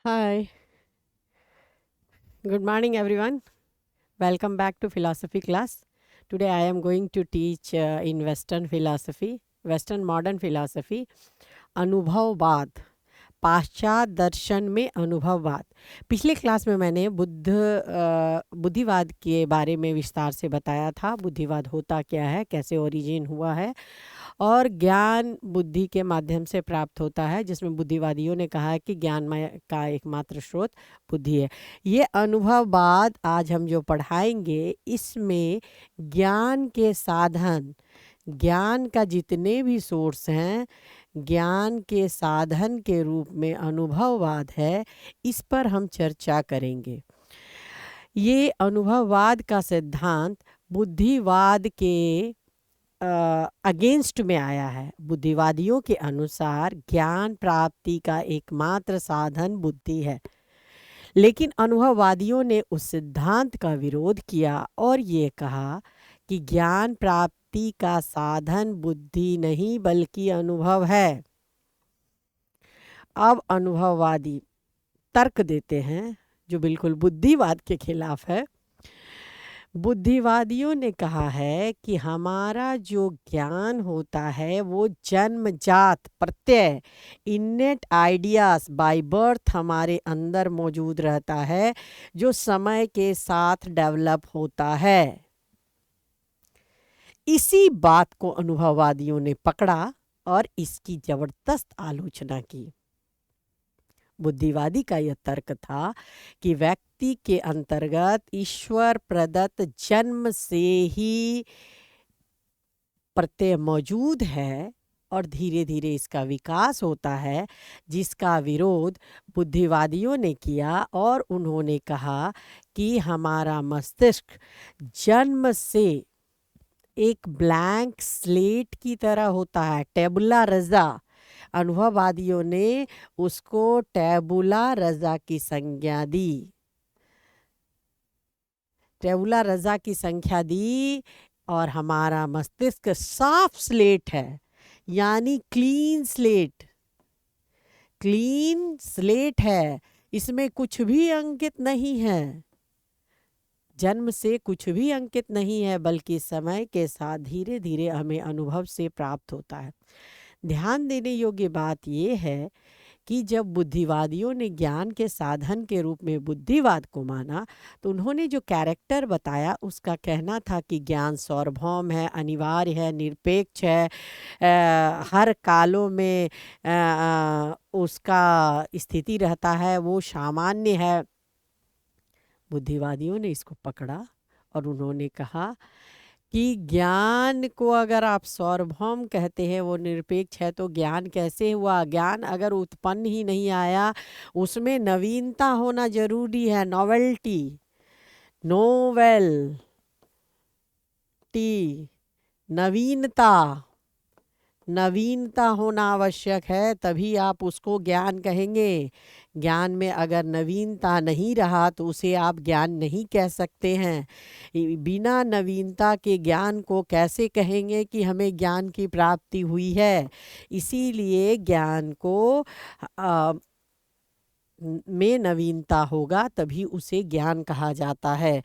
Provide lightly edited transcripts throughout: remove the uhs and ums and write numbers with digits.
Hi, good morning, everyone. Welcome back to philosophy class. Today, I am going to teach in Western philosophy, Western modern philosophy, अनुभववाद पाश्चात दर्शन में अनुभववाद। पिछले class में मैंने बुद्धिवाद के बारे में विस्तार से बताया था। बुद्धिवाद होता क्या है, कैसे ओरिजिन हुआ है और ज्ञान बुद्धि के माध्यम से प्राप्त होता है, जिसमें बुद्धिवादियों ने कहा है कि का एकमात्र स्रोत बुद्धि है। ये अनुभववाद आज हम जो पढ़ाएंगे, इसमें ज्ञान के साधन, ज्ञान का जितने भी सोर्स हैं, ज्ञान के साधन के रूप में अनुभववाद है, इस पर हम चर्चा करेंगे। ये अनुभववाद का सिद्धांत बुद्धिवाद के अगेंस्ट में आया है। बुद्धिवादियों के अनुसार ज्ञान प्राप्ति का एकमात्र साधन बुद्धि है, लेकिन अनुभववादियों ने उस सिद्धांत का विरोध किया और ये कहा कि ज्ञान प्राप्ति का साधन बुद्धि नहीं बल्कि अनुभव है। अब अनुभववादी तर्क देते हैं जो बिल्कुल बुद्धिवाद के खिलाफ है। बुद्धिवादियों ने कहा है कि हमारा जो ज्ञान होता है वो जन्मजात प्रत्यय, इनेट आइडियाज बाय बर्थ हमारे अंदर मौजूद रहता है, जो समय के साथ डेवलप होता है। इसी बात को अनुभववादियों ने पकड़ा और इसकी जबरदस्त आलोचना की। बुद्धिवादी का यह तर्क था कि व्यक्ति के अंतर्गत ईश्वर प्रदत्त जन्म से ही प्रत्यय मौजूद है और धीरे धीरे इसका विकास होता है, जिसका विरोध बुद्धिवादियों ने किया और उन्होंने कहा कि हमारा मस्तिष्क जन्म से एक ब्लैंक स्लेट की तरह होता है, टेबुला रजा। अनुभववादियों ने उसको टैबुला रजा की संज्ञा दी, टेबुला रजा की संख्या दी और हमारा मस्तिष्क साफ स्लेट है, यानी क्लीन स्लेट, क्लीन स्लेट है। इसमें कुछ भी अंकित नहीं है, जन्म से कुछ भी अंकित नहीं है, बल्कि समय के साथ धीरे धीरे हमें अनुभव से प्राप्त होता है। ध्यान देने योग्य बात यह है कि जब बुद्धिवादियों ने ज्ञान के साधन के रूप में बुद्धिवाद को माना, तो उन्होंने जो कैरेक्टर बताया उसका कहना था कि ज्ञान सार्वभौम है, अनिवार्य है, निरपेक्ष है, हर कालों में उसका स्थिति रहता है, वो सामान्य है। बुद्धिवादियों ने इसको पकड़ा और उन्होंने कहा कि ज्ञान को अगर आप सार्वभौम कहते हैं, वो निरपेक्ष है, तो ज्ञान कैसे हुआ? ज्ञान अगर उत्पन्न ही नहीं आया, उसमें नवीनता होना जरूरी है, नॉवेल्टी, नोवेल्टी, नवीनता, नवीनता होना आवश्यक है, तभी आप उसको ज्ञान कहेंगे। ज्ञान में अगर नवीनता नहीं रहा तो उसे आप ज्ञान नहीं कह सकते हैं। बिना नवीनता के ज्ञान को कैसे कहेंगे कि हमें ज्ञान की प्राप्ति हुई है? इसीलिए ज्ञान को आ, में नवीनता होगा, तभी उसे ज्ञान कहा जाता है।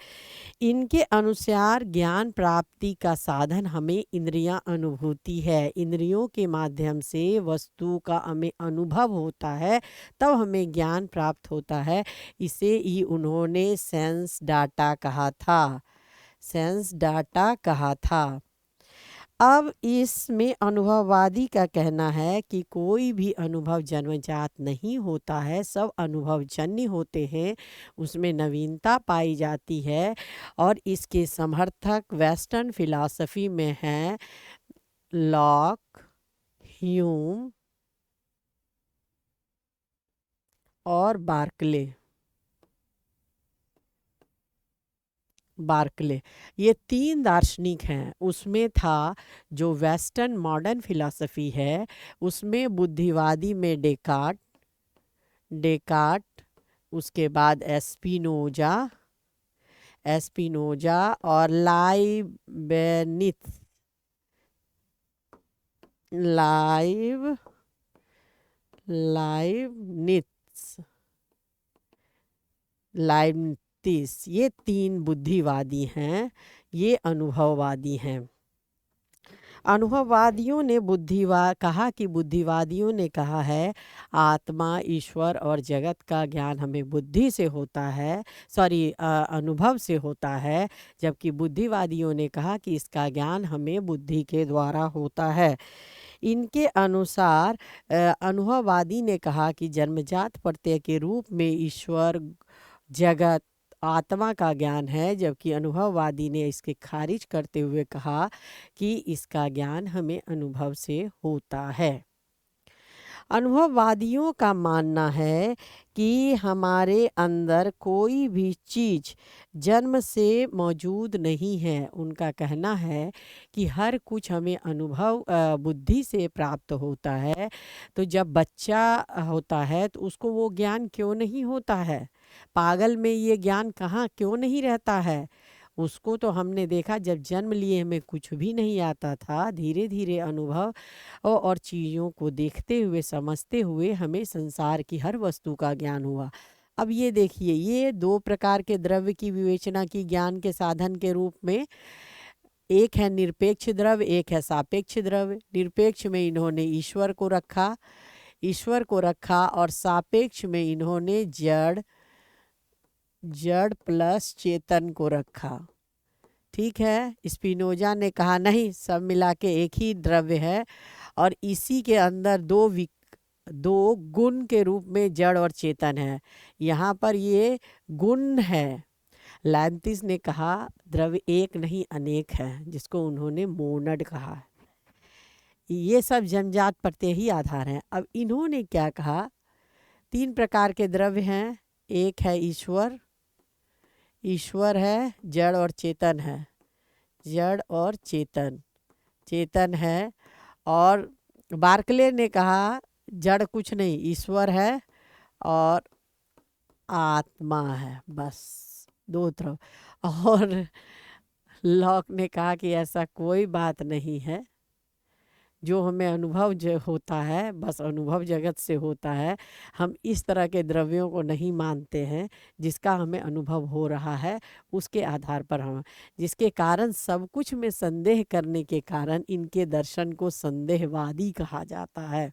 इनके अनुसार ज्ञान प्राप्ति का साधन हमें इंद्रियां अनुभूति है। इंद्रियों के माध्यम से वस्तु का हमें अनुभव होता है, तब हमें ज्ञान प्राप्त होता है। इसे ही उन्होंने सेंस डाटा कहा था, सेंस डाटा कहा था। अब इसमें अनुभववादी का कहना है कि कोई भी अनुभव जन्मजात नहीं होता है, सब अनुभवजन्य होते हैं, उसमें नवीनता पाई जाती है। और इसके समर्थक वेस्टर्न फिलॉसफी में हैं लॉक, ह्यूम और बार्कले। ये तीन दार्शनिक हैं। उसमें था जो वेस्टर्न मॉडर्न फिलॉसफी है, उसमें बुद्धिवादी में डेकार्ट, उसके बाद एस्पिनोजा और लाइव लाइव लाइब्निज, ये 3 बुद्धिवादी हैं, ये अनुभववादी हैं। अनुभववादियों ने कहा कि बुद्धिवादियों ने कहा है आत्मा, ईश्वर और जगत का ज्ञान हमें बुद्धि से होता है, अनुभव से होता है, जबकि बुद्धिवादियों ने कहा कि इसका ज्ञान हमें बुद्धि के द्वारा होता है। इनके अनुसार अनुभववादी ने कहा कि जन्मजात प्रत्यय के रूप में ईश्वर, जगत, आत्मा का ज्ञान है, जबकि अनुभववादी ने इसके खारिज करते हुए कहा कि इसका ज्ञान हमें अनुभव से होता है। अनुभववादियों का मानना है कि हमारे अंदर कोई भी चीज़ जन्म से मौजूद नहीं है। उनका कहना है कि हर कुछ हमें अनुभव बुद्धि से प्राप्त होता है। तो जब बच्चा होता है तो उसको वो ज्ञान क्यों नहीं होता है? पागल में ये ज्ञान कहाँ क्यों नहीं रहता है? उसको तो हमने देखा जब जन्म लिए हमें कुछ भी नहीं आता था, धीरे धीरे अनुभव और चीज़ों को देखते हुए, समझते हुए हमें संसार की हर वस्तु का ज्ञान हुआ। अब ये देखिए, ये 2 प्रकार के द्रव्य की विवेचना की ज्ञान के साधन के रूप में। एक है निरपेक्ष द्रव्य, एक है सापेक्ष द्रव्य। निरपेक्ष में इन्होंने ईश्वर को रखा और सापेक्ष में इन्होंने जड़ प्लस चेतन को रखा। ठीक है। स्पिनोजा ने कहा नहीं, सब मिला के एक ही द्रव्य है और इसी के अंदर दो गुण के रूप में जड़ और चेतन है। यहाँ पर ये गुण है। लाइब्निज ने कहा द्रव्य एक नहीं अनेक है, जिसको उन्होंने मोनड कहा। ये सब जन्मजात प्रत्यय ही आधार हैं। अब इन्होंने क्या कहा? 3 प्रकार के द्रव्य हैं। एक है ईश्वर है, जड़ और चेतन है। जड़ और चेतन है। और बार्कले ने कहा जड़ कुछ नहीं, ईश्वर है और आत्मा है, बस 2 तरफ। और लॉक ने कहा कि ऐसा कोई बात नहीं है, जो हमें अनुभव जो होता है बस अनुभव जगत से होता है। हम इस तरह के द्रव्यों को नहीं मानते हैं जिसका हमें अनुभव हो रहा है, उसके आधार पर हम, जिसके कारण सब कुछ में संदेह करने के कारण इनके दर्शन को संदेहवादी कहा जाता है।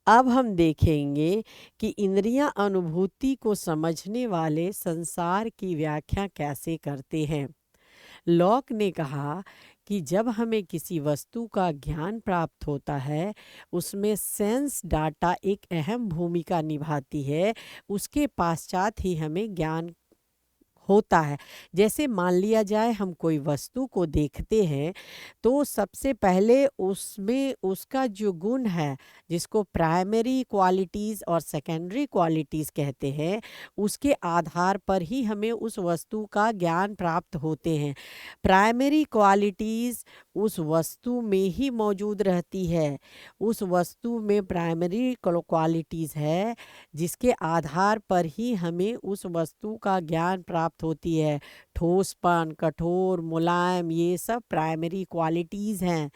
अब हम देखेंगे कि इंद्रियां अनुभूति को समझने वाले संसार की व्याख्या कैसे करते हैं। लॉक ने कहा कि जब हमें किसी वस्तु का ज्ञान प्राप्त होता है, उसमें सेंस डाटा एक अहम भूमिका निभाती है। उसके पश्चात ही हमें ज्ञान होता है। जैसे मान लिया जाए हम कोई वस्तु को देखते हैं तो सबसे पहले उसमें उसका जो गुण है, जिसको प्राइमरी क्वालिटीज़ और सेकेंडरी क्वालिटीज़ कहते हैं, उसके आधार पर ही हमें उस वस्तु का ज्ञान प्राप्त होते हैं। प्राइमरी क्वालिटीज़ उस वस्तु में ही मौजूद रहती है। उस वस्तु में प्राइमरी क्वालिटीज़ है जिसके आधार पर ही हमें उस वस्तु का ज्ञान प्राप्त होती है। ठोसपन, कठोर, मुलायम, ये सब प्राइमरी क्वालिटीज़ हैं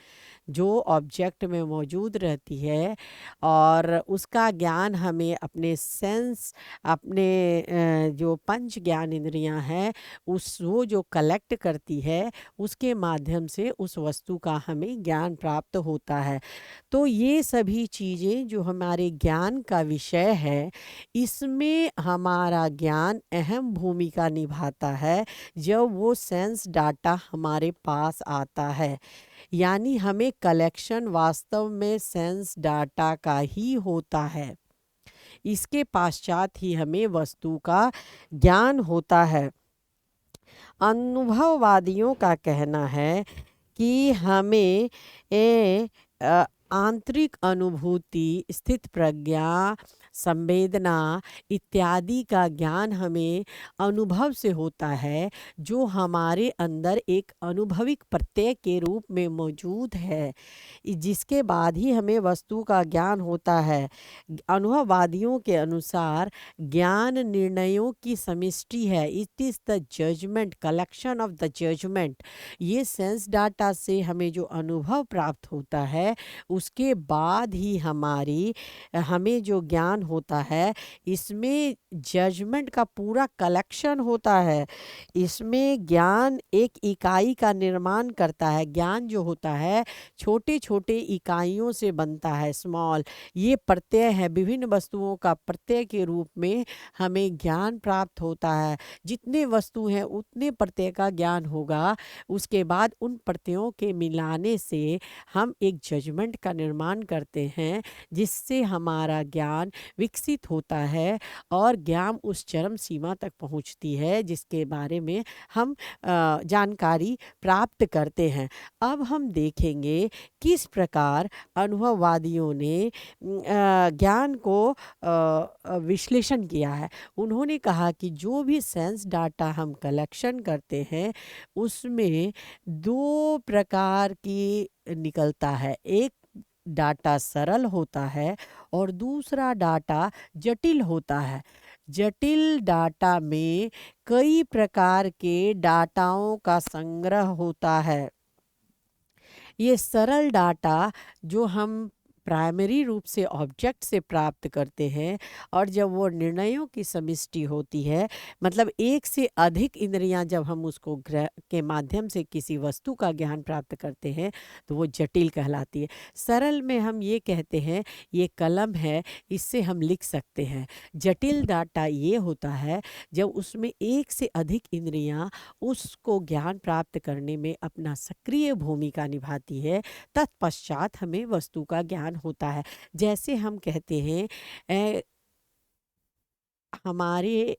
जो ऑब्जेक्ट में मौजूद रहती है और उसका ज्ञान हमें अपने सेंस, अपने जो पंच ज्ञान इंद्रियां हैं वो जो कलेक्ट करती है, उसके माध्यम से उस वस्तु का हमें ज्ञान प्राप्त होता है। तो ये सभी चीज़ें जो हमारे ज्ञान का विषय है, इसमें हमारा ज्ञान अहम भूमिका निभाता है जब वो सेंस डाटा हमारे पास आता है। यानी हमें कलेक्शन वास्तव में सेंस डाटा का ही होता है। इसके पश्चात ही हमें वस्तु का ज्ञान होता है। अनुभववादियों का कहना है कि हमें आंतरिक अनुभूति, स्थित प्रज्ञा, संवेदना इत्यादि का ज्ञान हमें अनुभव से होता है, जो हमारे अंदर एक अनुभविक प्रत्यय के रूप में मौजूद है, जिसके बाद ही हमें वस्तु का ज्ञान होता है। अनुभववादियों के अनुसार ज्ञान निर्णयों की समष्टि है। It is the judgement, collection of the judgement. ये सेंस डाटा से हमें जो अनुभव प्राप्त होता है, उसके बाद ही हमें जो ज्ञान ज्ञान होता है, इसमें जजमेंट का पूरा कलेक्शन होता है। इसमें ज्ञान एक इकाई का निर्माण करता है। ज्ञान जो होता है छोटे छोटे इकाइयों से बनता है, स्मॉल। ये प्रत्यय है, विभिन्न वस्तुओं का प्रत्यय के रूप में हमें ज्ञान प्राप्त होता है। जितने वस्तु हैं उतने प्रत्यय का ज्ञान होगा। उसके बाद उन प्रत्ययों के मिलाने से हम एक जजमेंट का निर्माण करते हैं, जिससे हमारा ज्ञान विकसित होता है और ज्ञान उस चरम सीमा तक पहुंचती है जिसके बारे में हम जानकारी प्राप्त करते हैं। अब हम देखेंगे किस प्रकार अनुभववादियों ने ज्ञान को विश्लेषण किया है। उन्होंने कहा कि जो भी सेंस डाटा हम कलेक्शन करते हैं उसमें दो प्रकार की निकलता है। एक डाटा सरल होता है और दूसरा डाटा जटिल होता है। जटिल डाटा में कई प्रकार के डाटाओं का संग्रह होता है। ये सरल डाटा जो हम प्राइमरी रूप से ऑब्जेक्ट से प्राप्त करते हैं, और जब वो निर्णयों की समष्टि होती है, मतलब एक से अधिक इंद्रियां जब हम उसको ग्रह के माध्यम से किसी वस्तु का ज्ञान प्राप्त करते हैं तो वो जटिल कहलाती है। सरल में हम ये कहते हैं ये कलम है, इससे हम लिख सकते हैं। जटिल डाटा ये होता है जब उसमें एक से अधिक इंद्रियां उसको ज्ञान प्राप्त करने में अपना सक्रिय भूमिका निभाती है, तत्पश्चात हमें वस्तु का ज्ञान होता है। जैसे हम कहते हैं हमारे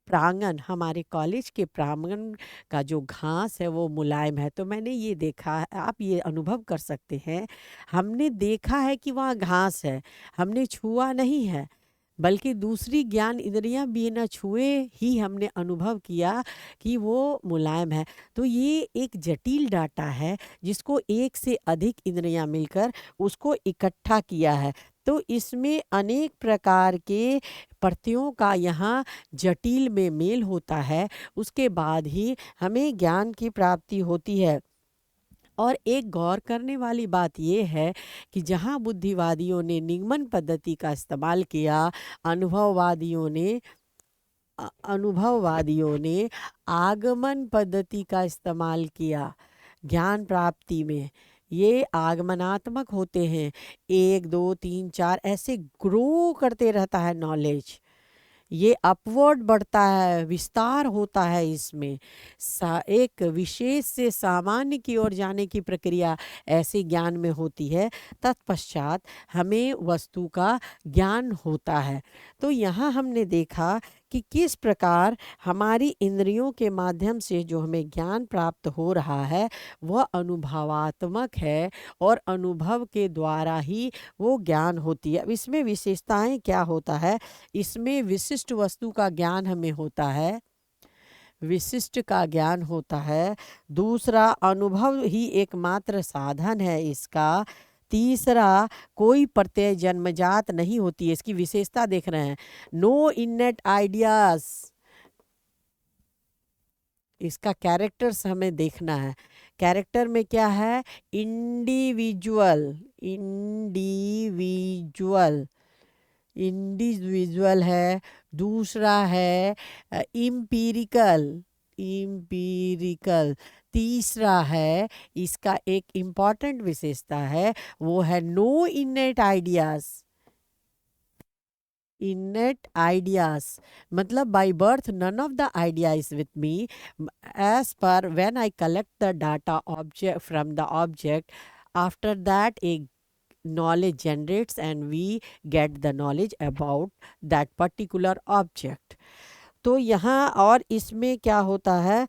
प्रांगण, हमारे कॉलेज के प्रांगण का जो घास है वो मुलायम है। तो मैंने ये देखा है, आप ये अनुभव कर सकते हैं, हमने देखा है कि वहाँ घास है, हमने छुआ नहीं है, बल्कि दूसरी ज्ञान इंद्रियां बिना छुए ही हमने अनुभव किया कि वो मुलायम है। तो ये एक जटिल डाटा है जिसको एक से अधिक इंद्रियां मिलकर उसको इकट्ठा किया है। तो इसमें अनेक प्रकार के प्रत्ययों का यहाँ जटिल में मेल होता है, उसके बाद ही हमें ज्ञान की प्राप्ति होती है। और एक गौर करने वाली बात यह है कि जहाँ बुद्धिवादियों ने निगमन पद्धति का इस्तेमाल किया, अनुभववादियों ने अनुभववादियों ने आगमन पद्धति का इस्तेमाल किया ज्ञान प्राप्ति में। ये आगमनात्मक होते हैं, 1 2 3 4 ऐसे ग्रो करते रहता है नॉलेज। ये अपवर्ड बढ़ता है, विस्तार होता है इसमें। एक विशेष से सामान्य की ओर जाने की प्रक्रिया ऐसे ज्ञान में होती है, तत्पश्चात हमें वस्तु का ज्ञान होता है। तो यहाँ हमने देखा कि किस प्रकार हमारी इंद्रियों के माध्यम से जो हमें ज्ञान प्राप्त हो रहा है वह अनुभवात्मक है और अनुभव के द्वारा ही वो ज्ञान होती है। अब इसमें विशेषताएं क्या होता है, इसमें विशिष्ट वस्तु का ज्ञान हमें होता है, विशिष्ट का ज्ञान होता है। दूसरा, अनुभव ही एकमात्र साधन है इसका। तीसरा, कोई प्रत्यय जन्मजात नहीं होती है। इसकी विशेषता देख रहे हैं, नो इनेट आइडियाज। इसका कैरेक्टर्स हमें देखना है। कैरेक्टर में क्या है, इंडिविजुअल, इंडिविजुअल, इंडिविजुअल है। दूसरा है इम्पीरिकल, इम्पीरिकल। तीसरा है, इसका एक इम्पॉर्टेंट विशेषता है, वो है no innate ideas. Innate ideas मतलब by birth none of the idea is with me, as per when I collect the data object from the object, after that a knowledge generates and we get the knowledge about that particular object। तो यहाँ और इसमें क्या होता है,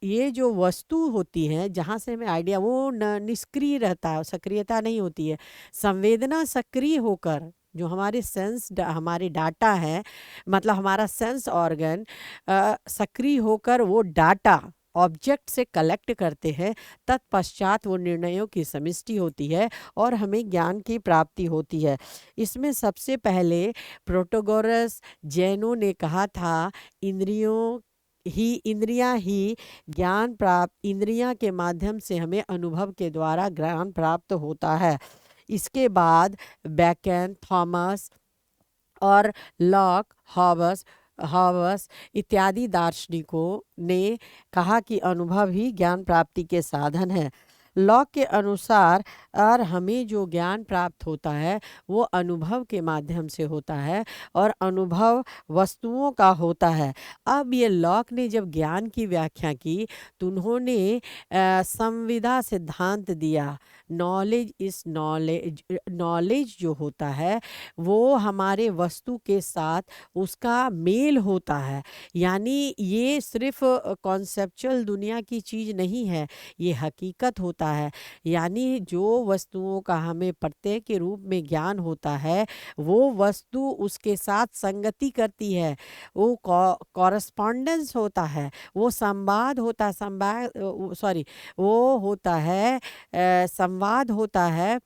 ये जो वस्तु होती है जहाँ से हमें आइडिया, वो निष्क्रिय रहता है, सक्रियता नहीं होती है। संवेदना सक्रिय होकर जो हमारे सेंस हमारे डाटा है, मतलब हमारा सेंस ऑर्गन सक्रिय होकर वो डाटा ऑब्जेक्ट से कलेक्ट करते हैं, तत्पश्चात वो निर्णयों की समष्टि होती है और हमें ज्ञान की प्राप्ति होती है। इसमें सबसे पहले प्रोटोगोरस जैनों ने कहा था, इंद्रियां ही ज्ञान प्राप्त, इंद्रियां के माध्यम से हमें अनुभव के द्वारा ज्ञान प्राप्त होता है। इसके बाद बेकन, थॉमस और लॉक, हॉबस हॉबस इत्यादि दार्शनिकों ने कहा कि अनुभव ही ज्ञान प्राप्ति के साधन है। लॉक के अनुसार और हमें जो ज्ञान प्राप्त होता है वो अनुभव के माध्यम से होता है और अनुभव वस्तुओं का होता है। अब ये लॉक ने जब ज्ञान की व्याख्या की तो उन्होंने संविदा सिद्धांत दिया। नॉलेज इज नॉलेज, नॉलेज जो होता है वो हमारे वस्तु के साथ उसका मेल होता है। यानी ये सिर्फ कॉन्सेप्चुअल दुनिया की चीज़ नहीं है, ये हकीकत होता है। यानी जो वस्तुओं का हमें प्रत्यय के रूप में ज्ञान होता है वो वस्तु उसके साथ संगति करती है, वो कॉरस्पॉन्डेंस होता है, वो संवाद होता है, वो होता है संवाद होता है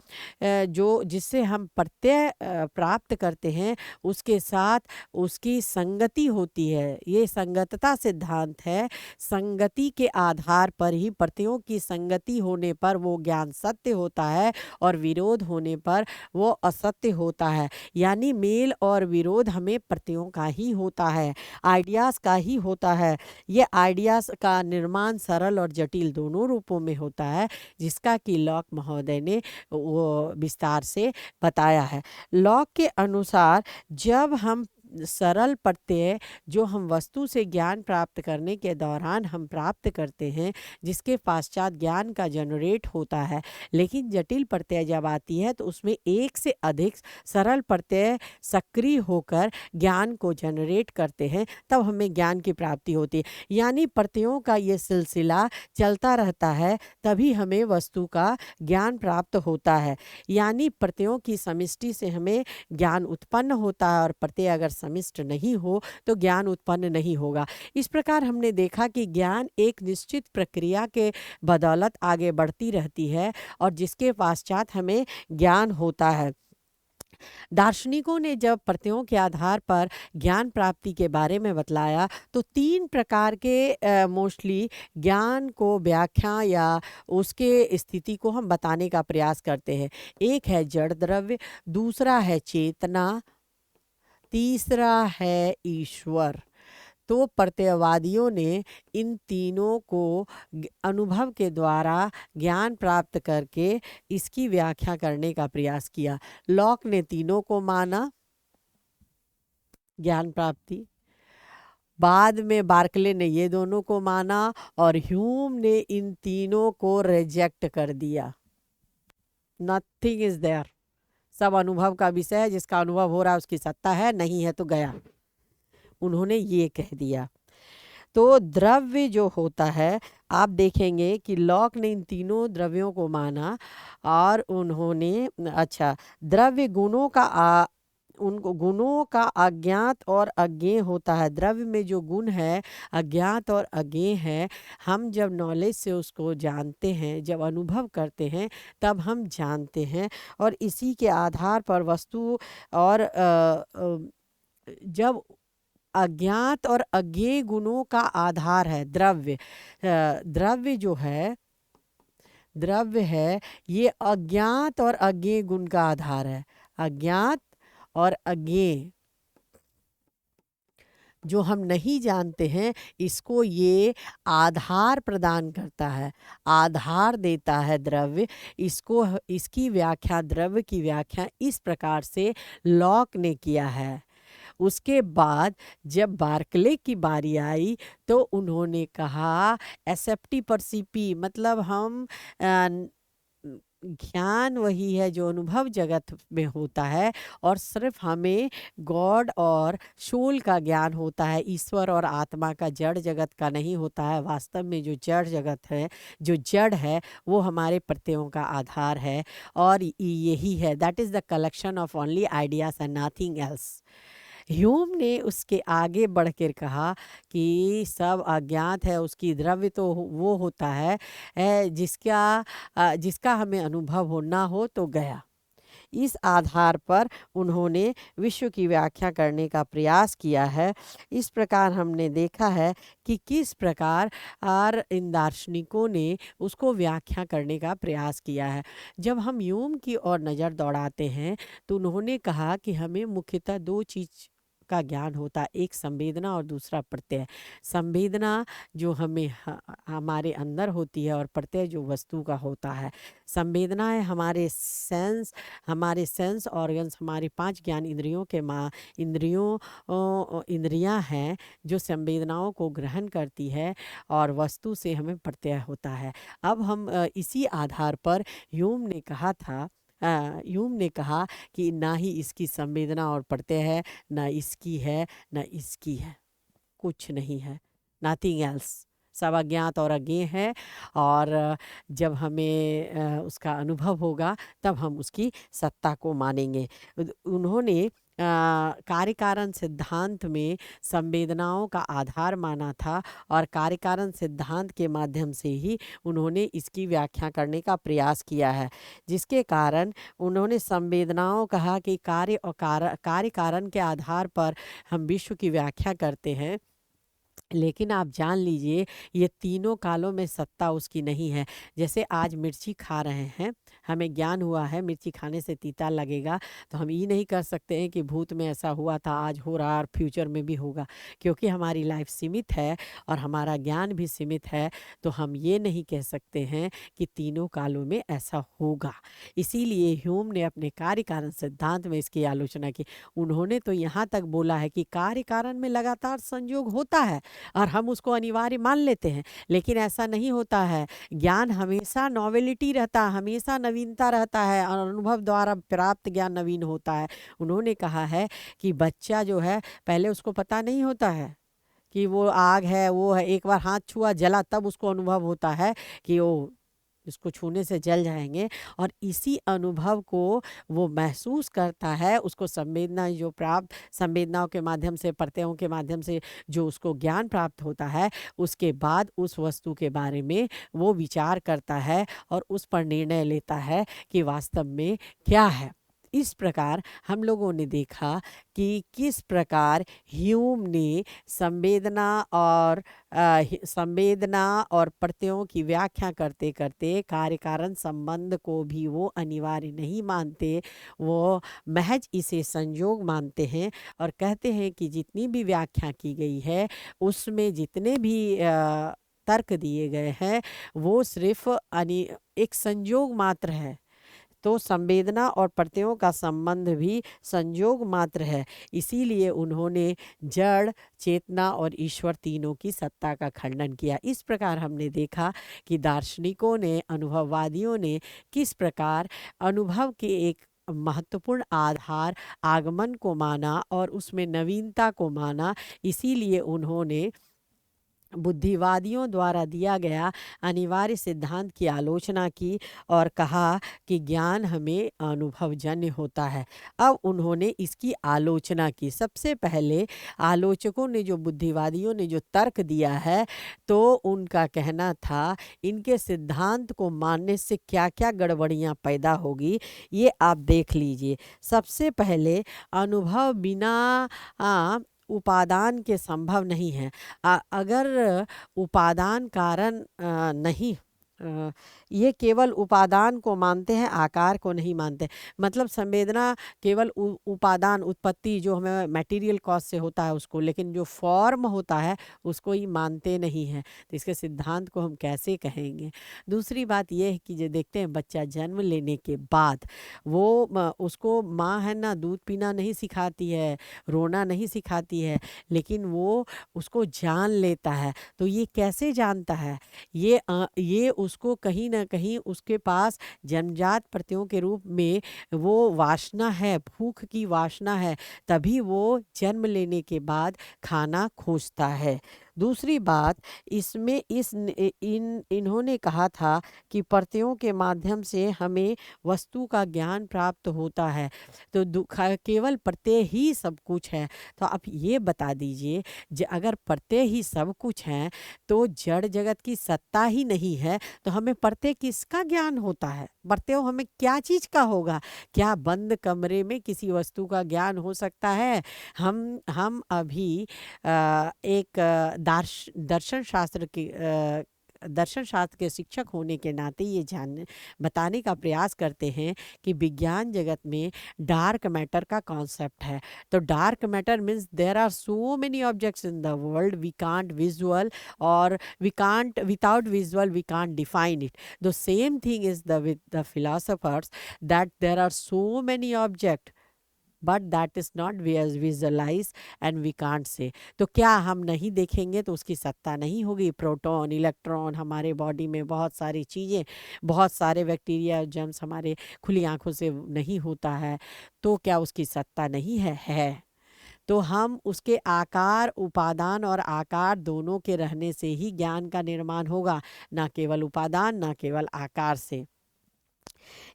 जो जिससे हम प्रत्यय प्राप्त करते हैं उसके साथ उसकी संगति होती है। ये संगतता सिद्धांत है। संगति के आधार पर ही प्रत्ययों की संगति होने पर वो ज्ञान सत्य होता है और विरोध होने पर वो असत्य होता है। यानी मेल और विरोध हमें प्रत्ययों का ही होता है, आइडियाज़ का ही होता है। ये आइडियाज़ का निर्माण सरल और जटिल दोनों रूपों में होता है, जिसका कि लॉक महोदय ने वो विस्तार से बताया है। लॉक के अनुसार जब हम सरल प्रत्यय जो हम वस्तु से ज्ञान प्राप्त करने के दौरान हम प्राप्त करते हैं जिसके पश्चात ज्ञान का जनरेट होता है, लेकिन जटिल प्रत्यय जब आती है तो उसमें एक से अधिक सरल प्रत्यय सक्रिय होकर ज्ञान को जनरेट करते हैं, तब हमें ज्ञान की प्राप्ति होती है। यानी प्रत्ययों का ये सिलसिला चलता रहता है तभी हमें वस्तु का ज्ञान प्राप्त होता है। यानी प्रत्ययों की समष्टि से हमें ज्ञान उत्पन्न होता है और प्रत्यय अगर समिष्ट नहीं हो तो ज्ञान उत्पन्न नहीं होगा। इस प्रकार हमने देखा कि ज्ञान एक निश्चित प्रक्रिया के बदौलत आगे बढ़ती रहती है और जिसके पश्चात हमें ज्ञान होता है। दार्शनिकों ने जब प्रत्ययों के आधार पर ज्ञान प्राप्ति के बारे में बतलाया तो तीन प्रकार के मोस्टली ज्ञान को व्याख्या या उसके स्थिति को हम बताने का प्रयास करते हैं। एक है जड़ द्रव्य, दूसरा है चेतना, तीसरा है ईश्वर। तो प्रत्ययवादियों ने इन तीनों को अनुभव के द्वारा ज्ञान प्राप्त करके इसकी व्याख्या करने का प्रयास किया। लॉक ने तीनों को माना ज्ञान प्राप्ति, बाद में बार्कले ने ये दोनों को माना और ह्यूम ने इन तीनों को रिजेक्ट कर दिया। नथिंग इज देयर, सब अनुभव का विषय है, जिसका अनुभव हो रहा है उसकी सत्ता है, नहीं है तो गया, उन्होंने ये कह दिया। तो द्रव्य जो होता है, आप देखेंगे कि लॉक ने इन तीनों द्रव्यों को माना और उन्होंने द्रव्य गुणों का उनको गुणों का अज्ञात और अज्ञेय होता है। द्रव्य में जो गुण है अज्ञात और अज्ञेय है, हम जब नॉलेज से उसको जानते हैं, जब अनुभव करते हैं तब हम जानते हैं और इसी के आधार पर वस्तु और जब अज्ञात और अज्ञेय गुणों का आधार है द्रव्य, द्रव्य जो है द्रव्य है ये अज्ञात और अज्ञेय गुण का आधार है। अज्ञात और अज्ञेय जो हम नहीं जानते हैं इसको ये आधार प्रदान करता है, आधार देता है द्रव्य। इसको इसकी व्याख्या, द्रव्य की व्याख्या इस प्रकार से लॉक ने किया है। उसके बाद जब बार्कले की बारी आई तो उन्होंने कहा एसेप्टी परसिपी, मतलब हम ज्ञान वही है जो अनुभव जगत में होता है और सिर्फ हमें गॉड और सोल का ज्ञान होता है, ईश्वर और आत्मा का जड़ जगत का नहीं होता है। वास्तव में जो जड़ जगत है, जो जड़ है, वो हमारे प्रत्ययों का आधार है और यही है, that is the collection of only ideas and nothing else. Hume ने उसके आगे बढ़कर कहा कि सब अज्ञात है, उसकी द्रव्य तो वो होता है जिसका हमें अनुभव हो, ना हो तो गया। इस आधार पर उन्होंने विश्व की व्याख्या करने का प्रयास किया है। इस प्रकार हमने देखा है कि किस प्रकार इन दार्शनिकों ने उसको व्याख्या करने का प्रयास किया है। जब हम ह्यूम की ओर नज़र दौड़ाते हैं तो उन्होंने कहा कि हमें मुख्यतः दो चीज़ का ज्ञान होता है, एक संवेदना और दूसरा प्रत्यय। संवेदना जो हमें हमारे अंदर होती है और प्रत्यय जो वस्तु का होता है। संवेदनाएं हमारे सेंस ऑर्गन्स, हमारी 5 ज्ञान इंद्रियों के इंद्रियां हैं जो संवेदनाओं को ग्रहण करती है और वस्तु से हमें प्रत्यय होता है। अब हम इसी आधार पर ह्यूम ने कहा कि ना ही इसकी संवेदना और प्रत्यय है, ना इसकी है, ना इसकी है, कुछ नहीं है, नथिंग एल्स, सब अज्ञात और अज्ञेय है। और जब हमें उसका अनुभव होगा तब हम उसकी सत्ता को मानेंगे। उन्होंने कार्यकारण सिद्धांत में संवेदनाओं का आधार माना था और कार्यकारण सिद्धांत के माध्यम से ही उन्होंने इसकी व्याख्या करने का प्रयास किया है, जिसके कारण उन्होंने संवेदनाओं कहा कि कार्य और कार्य कारण के आधार पर हम विश्व की व्याख्या करते हैं। लेकिन आप जान लीजिए ये तीनों कालों में सत्ता उसकी नहीं है। जैसे आज मिर्ची खा रहे हैं, हमें ज्ञान हुआ है मिर्ची खाने से तीता लगेगा, तो हम ये नहीं कर सकते हैं कि भूत में ऐसा हुआ था, आज हो रहा है और फ्यूचर में भी होगा। क्योंकि हमारी लाइफ सीमित है और हमारा ज्ञान भी सीमित है, तो हम ये नहीं कह सकते हैं कि तीनों कालों में ऐसा होगा। इसीलिए ह्यूम ने अपने कार्य कारण सिद्धांत में इसकी आलोचना की। उन्होंने तो यहाँ तक बोला है कि कार्य कारण में लगातार संयोग होता है और हम उसको अनिवार्य मान लेते हैं, लेकिन ऐसा नहीं होता है। ज्ञान हमेशा नॉवेलिटी रहता है, हमेशा नवीनता रहता है और अनुभव द्वारा प्राप्त ज्ञान नवीन होता है। उन्होंने कहा है कि बच्चा जो है पहले उसको पता नहीं होता है कि वो आग है, वो है, एक बार हाथ छुआ जला तब उसको अनुभव होता है कि वो इसको छूने से जल जाएंगे, और इसी अनुभव को वो महसूस करता है। उसको संवेदनाओं के माध्यम से, प्रत्ययों के माध्यम से जो उसको ज्ञान प्राप्त होता है, उसके बाद उस वस्तु के बारे में वो विचार करता है और उस पर निर्णय लेता है कि वास्तव में क्या है। इस प्रकार हम लोगों ने देखा कि किस प्रकार ह्यूम ने संवेदना और प्रत्ययों की व्याख्या करते करते कार्य कारण संबंध को भी वो अनिवार्य नहीं मानते, वो महज इसे संयोग मानते हैं और कहते हैं कि जितनी भी व्याख्या की गई है उसमें जितने भी तर्क दिए गए हैं वो सिर्फ एक संयोग मात्र है। तो संवेदना और प्रत्ययों का संबंध भी संयोग मात्र है। इसीलिए उन्होंने जड़, चेतना और ईश्वर तीनों की सत्ता का खंडन किया। इस प्रकार हमने देखा कि दार्शनिकों ने, अनुभववादियों ने किस प्रकार अनुभव के एक महत्वपूर्ण आधार आगमन को माना और उसमें नवीनता को माना। इसीलिए उन्होंने बुद्धिवादियों द्वारा दिया गया अनिवार्य सिद्धांत की आलोचना की और कहा कि ज्ञान हमें अनुभवजन्य होता है। अब उन्होंने इसकी आलोचना की। सबसे पहले आलोचकों ने, जो बुद्धिवादियों ने जो तर्क दिया है, तो उनका कहना था इनके सिद्धांत को मानने से क्या क्या गड़बड़ियाँ पैदा होगी, ये आप देख लीजिए। सबसे पहले अनुभव बिना उपादान के संभव नहीं है। अगर उपादान कारण नहीं, ये केवल उपादान को मानते हैं, आकार को नहीं मानते। मतलब संवेदना केवल उपादान, उत्पत्ति जो हमें मटेरियल कॉज से होता है उसको, लेकिन जो फॉर्म होता है उसको ही मानते नहीं हैं। तो इसके सिद्धांत को हम कैसे कहेंगे। दूसरी बात यह है कि जो देखते हैं बच्चा जन्म लेने के बाद वो उसको माँ है ना दूध पीना नहीं सिखाती है, रोना नहीं सिखाती है, लेकिन वो उसको जान लेता है। तो ये कैसे जानता है? ये उसको कहीं ना कहीं उसके पास जन्मजात प्रत्ययों के रूप में वो वासना है, भूख की वासना है, तभी वो जन्म लेने के बाद खाना खोजता है। दूसरी बात, इसमें इन्होंने कहा था कि प्रत्ययों के माध्यम से हमें वस्तु का ज्ञान प्राप्त होता है, तो केवल प्रत्यय ही सब कुछ है। तो आप ये बता दीजिए, अगर प्रत्यय ही सब कुछ है तो जड़ जगत की सत्ता ही नहीं है, तो हमें प्रत्यय किसका ज्ञान होता है? प्रत्यय हमें क्या चीज का होगा? क्या बंद कमरे में किसी वस्तु का ज्ञान हो सकता है? हम अभी एक दर्शन शास्त्र के शिक्षक होने के नाते ये जानने बताने का प्रयास करते हैं कि विज्ञान जगत में डार्क मैटर का कॉन्सेप्ट है। तो dark matter means there are so many objects in the world we can't visual, और we can't without visual we can't define it. The same thing is the with the philosophers, that there are so many objects but that is not visualize and we can't say. तो क्या हम नहीं देखेंगे तो उसकी सत्ता नहीं होगी? प्रोटॉन, इलेक्ट्रॉन, हमारे बॉडी में बहुत सारी चीज़ें, बहुत सारे बैक्टीरिया, जर्म्स हमारे खुली आंखों से नहीं होता है, तो क्या उसकी सत्ता नहीं है? तो हम उसके आकार, उपादान और आकार दोनों के रहने से ही ज्ञान का निर्माण होगा, ना केवल उपादान, ना केवल आकार से।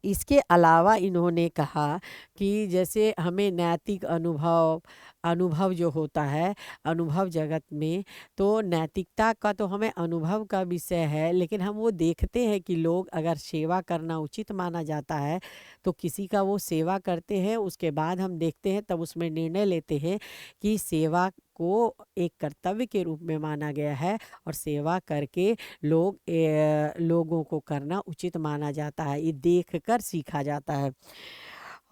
इसके अलावा इन्होंने कहा कि जैसे हमें नैतिक अनुभव अनुभव जो होता है अनुभव जगत में, तो नैतिकता का तो हमें अनुभव का विषय है, लेकिन हम वो देखते हैं कि लोग अगर सेवा करना उचित माना जाता है तो किसी का वो सेवा करते हैं, उसके बाद हम देखते हैं, तब उसमें निर्णय लेते हैं कि सेवा को एक कर्तव्य के रूप में माना गया है और सेवा करके लोगों को करना उचित माना जाता है। ये देखकर सीखा जाता है।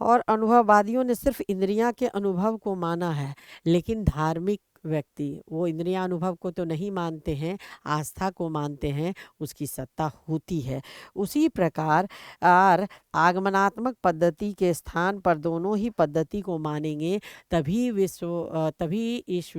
और अनुभववादियों ने सिर्फ इंद्रियां के अनुभव को माना है, लेकिन धार्मिक व्यक्ति वो इंद्रियां अनुभव को तो नहीं मानते हैं, आस्था को मानते हैं, उसकी सत्ता होती है। उसी प्रकार आगमनात्मक पद्धति के स्थान पर दोनों ही पद्धति को मानेंगे, तभी इस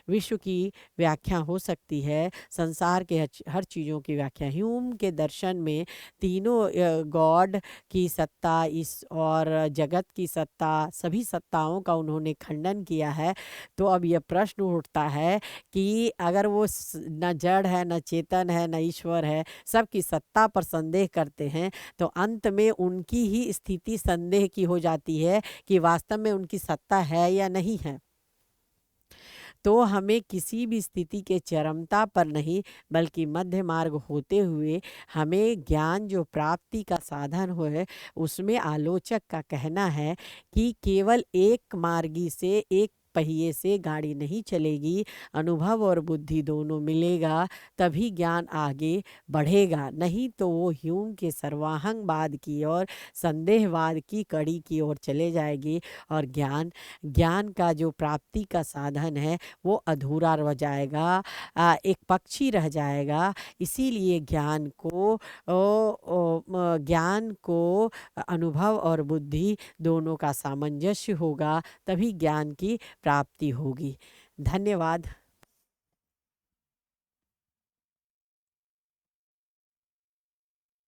विश्व की व्याख्या हो सकती है। संसार के हर चीज़ों की व्याख्या, ह्यूम के दर्शन में तीनों गॉड की सत्ता इस और जगत की सत्ता, सभी सत्ताओं का उन्होंने खंडन किया है। तो अब यह प्रश्न उठता है कि अगर वो न जड़ है, न चेतन है, न ईश्वर है, सबकी सत्ता पर संदेह करते हैं, तो अंत में उनकी ही स्थिति संदेह की हो जाती है कि वास्तव में उनकी सत्ता है या नहीं है। तो हमें किसी भी स्थिति के चरमता पर नहीं, बल्कि मध्य मार्ग होते हुए हमें ज्ञान जो प्राप्ति का साधन हो है, उसमें आलोचक का कहना है कि केवल एक मार्गी से, एक पहिए से गाड़ी नहीं चलेगी, अनुभव और बुद्धि दोनों मिलेगा तभी ज्ञान आगे बढ़ेगा, नहीं तो वो ह्यूम के सर्वाहंगवाद की और संदेहवाद की कड़ी की ओर चले जाएगी, और ज्ञान का जो प्राप्ति का साधन है वो अधूरा रह जाएगा, एक पक्षी रह जाएगा। इसीलिए ज्ञान को अनुभव और बुद्धि दोनों का सामंजस्य होगा, तभी ज्ञान की प्राप्ति होगी। धन्यवाद।